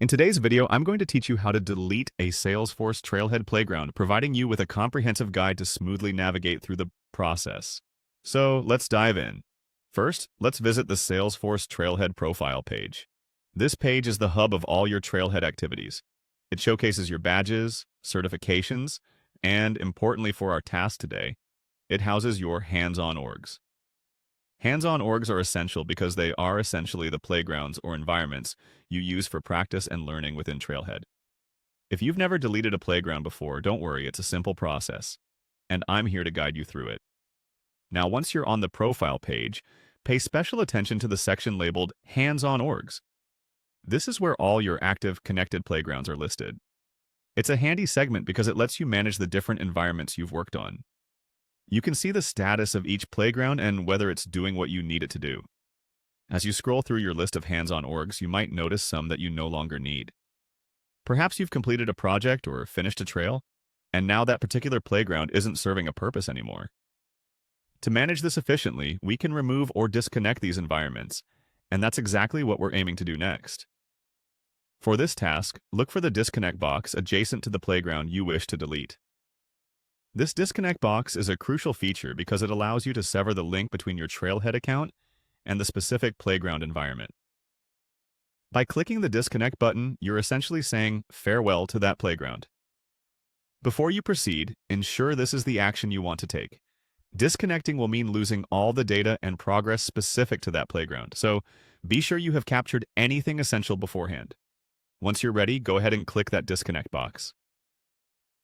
In today's video, I'm going to teach you how to delete a Salesforce Trailhead playground, providing you with a comprehensive guide to smoothly navigate through the process. So let's dive in. First, let's visit the Salesforce Trailhead profile page. This page is the hub of all your Trailhead activities. It showcases your badges, certifications, and, importantly for our task today, it houses your hands-on orgs. Hands-on orgs are essential because they are essentially the playgrounds or environments you use for practice and learning within Trailhead. If you've never deleted a playground before, don't worry, it's a simple process, and I'm here to guide you through it. Now, once you're on the profile page, pay special attention to the section labeled Hands-on Orgs. This is where all your active, connected playgrounds are listed. It's a handy segment because it lets you manage the different environments you've worked on. You can see the status of each playground and whether it's doing what you need it to do. As you scroll through your list of hands-on orgs, you might notice some that you no longer need. Perhaps you've completed a project or finished a trail, and now that particular playground isn't serving a purpose anymore. To manage this efficiently, we can remove or disconnect these environments, and that's exactly what we're aiming to do next. For this task, look for the disconnect box adjacent to the playground you wish to delete. This disconnect box is a crucial feature because it allows you to sever the link between your Trailhead account and the specific playground environment. By clicking the disconnect button, you're essentially saying farewell to that playground. Before you proceed, ensure this is the action you want to take. Disconnecting will mean losing all the data and progress specific to that playground, so be sure you have captured anything essential beforehand. Once you're ready, go ahead and click that disconnect box.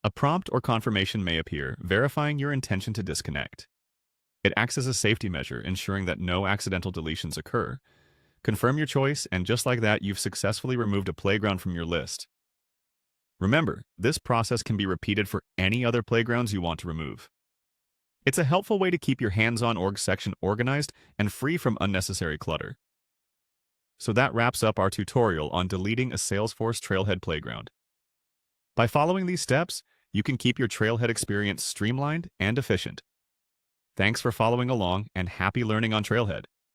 A prompt or confirmation may appear, verifying your intention to disconnect. It acts as a safety measure, ensuring that no accidental deletions occur. Confirm your choice, and just like that, you've successfully removed a playground from your list. Remember, this process can be repeated for any other playgrounds you want to remove. It's a helpful way to keep your hands-on org section organized and free from unnecessary clutter. So that wraps up our tutorial on deleting a Salesforce Trailhead playground. By following these steps, you can keep your Trailhead experience streamlined and efficient. Thanks for following along, and happy learning on Trailhead.